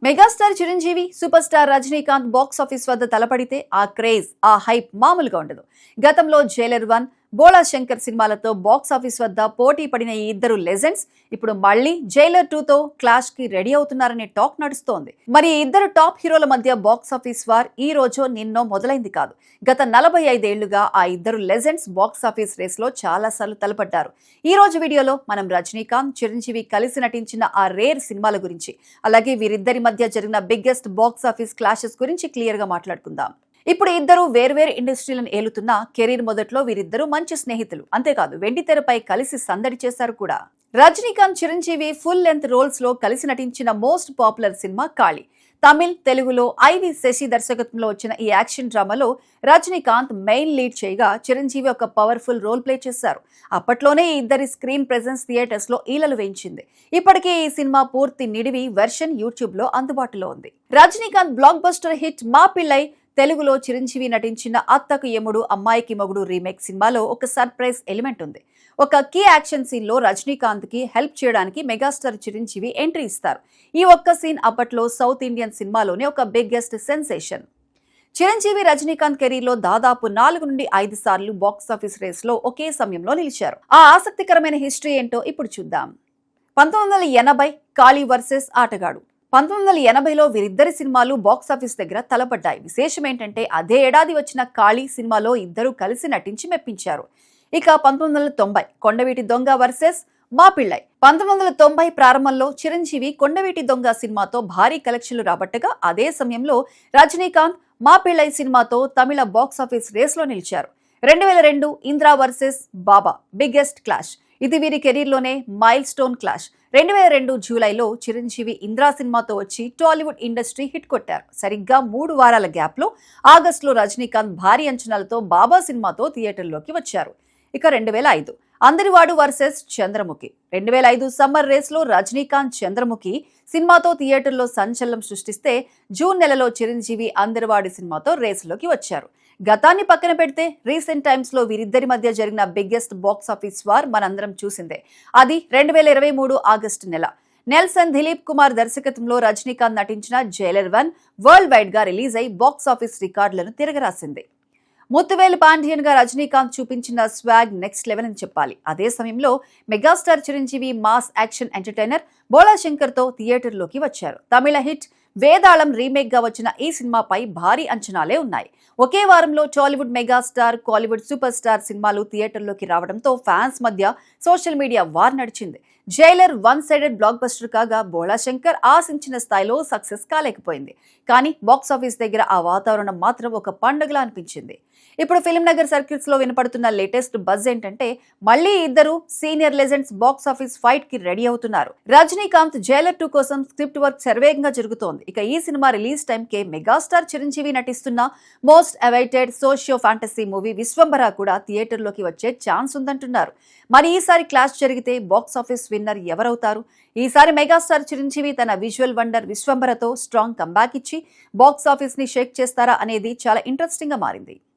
Megastar Chiranjeevi super star Rajinikanth box office వద్ద తలపడితే ఆ craze ఆ హైప్ మామూలుగా ఉండదు. గతంలో జైలర్ 1, బోళా శంకర్ సినిమాలతో బాక్స్ ఆఫీస్ వద్ద పోటీ పడిన ఈ ఇద్దరు లెజెండ్స్ ఇప్పుడు మళ్ళీ జైలర్ 2తో క్లాష్ కి రెడీ అవుతున్నారనే టాక్ నడుస్తోంది. మరి ఈ ఇద్దరు టాప్ హీరోల మధ్య బాక్స్ ఆఫీస్ వార్ ఈ రోజో నిన్నో మొదలైంది కాదు. గత 45 ఏళ్లుగా ఆ ఇద్దరు లెజెండ్స్ బాక్స్ ఆఫీస్ రేస్ లో చాలా సార్లు తలపడ్డారు. ఈ రోజు వీడియోలో మనం రజనీకాంత్, చిరంజీవి కలిసి నటించిన ఆ రేర్ సినిమాల గురించి, అలాగే వీరిద్దరి మధ్య జరిగిన బిగ్గెస్ట్ బాక్స్ ఆఫీస్ క్లాషెస్ గురించి క్లియర్ గా మాట్లాడుకుందాం. ఇప్పుడు ఇద్దరు వేర్వేరు ఇండస్ట్రీలను ఏలుతున్న కెరీర్ మొదట్లో వీరిద్దరూ మంచి స్నేహితులు. అంతేకాదు వెండితెరపై కలిసి సందడి చేశారు కూడా. Rajinikanth, Chiranjeevi full length roles లో కలిసి నటించిన most popular cinema Kaali. Tamil, తెలుగులో ఐవి శశి దర్శకత్వంలో వచ్చిన ఈ యాక్షన్ డ్రామాలో రజనీకాంత్ మెయిన్ లీడ్ చేయగా చిరంజీవి ఒక పవర్ఫుల్ రోల్ ప్లే చేశారు. అప్పట్లోనే ఈ ఇద్దరి స్క్రీన్ ప్రెజెన్స్ థియేటర్స్ లో ఈలలు వేయించింది. ఇప్పటికే ఈ సినిమా పూర్తి నిడివి వెర్షన్ యూట్యూబ్ లో అందుబాటులో ఉంది. రజనీకాంత్ బ్లాక్ బస్టర్ హిట్ మా పిల్లై, తెలుగులో చిరంజీవి నటించిన అత్తకు యముడు అమ్మాయికి మొగుడు రీమేక్ సినిమాలో ఒక సర్ప్రైజ్ ఎలిమెంట్ ఉంది. ఒక కీ యాక్షన్ సీన్ లో రజనీకాంత్ కి హెల్ప్ చేయడానికి మెగాస్టార్ చిరంజీవి ఎంట్రీ ఇస్తారు. ఈ ఒక్క సీన్ అప్పట్లో సౌత్ ఇండియన్ సినిమాలోనే ఒక biggest sensation. Chiranjeevi Rajinikanth career లో దాదాపు 4 నుండి 5 సార్లు బాక్స్ ఆఫీస్ రేస్ లో ఒకే సమయంలో నిలిచారు. ఆ ఆసక్తికరమైన హిస్టరీ ఏంటో ఇప్పుడు చూద్దాం. 1980 కాళీ వర్సెస్ ఆటగాడు. 1980లో వీరిద్దరి సినిమాలు బాక్సాఫీస్ దగ్గర తలపడ్డాయి. విశేషం ఏంటంటే అదే ఏడాది వచ్చిన కాళీ సినిమాలో ఇద్దరు కలిసి నటించి మెప్పించారు. ఇక 1990 కొండవీటి దొంగ వర్సెస్ మా పిళ్ళై. 1990 ప్రారంభంలో చిరంజీవి కొండవీటి దొంగ సినిమాతో భారీ కలెక్షన్లు రాబట్టగా, అదే సమయంలో రజనీకాంత్ మా పిళ్ళై సినిమాతో తమిళ బాక్సాఫీస్ రేస్ లో నిలిచారు. 2002 ఇంద్రా వర్సెస్ బాబా బిగ్గెస్ట్ క్లాష్. ఇది వీరి కెరీర్లోనే మైల్ స్టోన్ క్లాష్. 2002 జూలైలో చిరంజీవి ఇంద్రా సినిమాతో వచ్చి టాలీవుడ్ ఇండస్ట్రీ హిట్ కొట్టారు. సరిగ్గా 3 వారాల గ్యాప్ లో ఆగస్టులో రజనీకాంత్ భారీ అంచనాలతో బాబా సినిమాతో థియేటర్లోకి వచ్చారు. ఇక 2005 అందరివాడు వర్సెస్ చంద్రముఖి. 2005 సమ్మర్ రేస్ లో రజనీకాంత్ చంద్రముఖి సినిమాతో థియేటర్లో సంచలనం సృష్టిస్తే, జూన్ నెలలో చిరంజీవి అందరివాడి సినిమాతో రేసులోకి వచ్చారు. గతాన్ని పక్కన పెడితే రీసెంట్ టైమ్స్ లో వీరిద్దరి మధ్య జరిగిన బిగ్గెస్ట్ బాక్స్ ఆఫీస్ వార్ మనందరం చూసిందే. అది 2023 ఆగస్టు నెల. నెల్సన్ దిలీప్ కుమార్ దర్శకత్వంలో రజనీకాంత్ నటించిన జైలర్ 1 వరల్డ్ వైడ్ గా రిలీజ్ అయి బాక్స్ ఆఫీస్ రికార్డులను తిరగరాసింది. ముత్తువేలు పాండ్యన్ గా రజనీకాంత్ చూపించిన స్వాగ్ నెక్స్ట్ లెవెల్ అని చెప్పాలి. అదే సమయంలో megastar Chiranjeevi mass action entertainer Bhola Shankar తో థియేటర్లోకి వచ్చారు. తమిళ హిట్ వేదాళం రీమేక్ గా వచ్చిన ఈ సినిమాపై భారీ అంచనాలే ఉన్నాయి. ఒకే వారంలో Tollywood megastar, Kollywood super star సినిమాలు థియేటర్లోకి రావడంతో ఫ్యాన్స్ మధ్య సోషల్ మీడియా వార్ నడిచింది. జైలర్ 1 సైడెడ్ బ్లాక్ బస్టర్ కాగా బోళా శంకర్ ఆశించిన స్థాయిలో సక్సెస్ కాలేకపోయింది. కానీ బాక్స్ ఆఫీస్ దగ్గర ఆ వాతావరణం మాత్రం ఒక పండుగలా అనిపించింది. ఇప్పుడు ఫిల్మ్ నగర్ సర్కిల్స్ లో వినపడుతున్న లేటెస్ట్ బజ్ ఏంటంటే, మళ్లీ ఇద్దరు senior legends box office fight కి రెడీ అవుతున్నారు. రజనీకాంత్ జైలర్ 2 కోసం స్క్రిప్ట్ వర్క్ శరవేగంగా జరుగుతోంది. ఇక ఈ సినిమా రిలీజ్ టైం కే మెగాస్టార్ చిరంజీవి నటిస్తున్న most awaited socio fantasy movie Vishwambhara కూడా థియేటర్లోకి వచ్చే ఛాన్స్ ఉందంటున్నారు. మరి ఈసారి క్లాష్ జరిగితే బాక్స్ ఆఫీస్ విన్నర్ ఎవరవుతారు? ఈసారి మెగాస్టార్ చిరంజీవి తన విజువల్ వండర్ విశ్వంభరతో స్ట్రాంగ్ కంబ్యాక్ ఇచ్చి బాక్స్ ఆఫీస్ ని షేక్ చేస్తారా అనేది చాలా ఇంట్రెస్టింగ్ గా మారింది.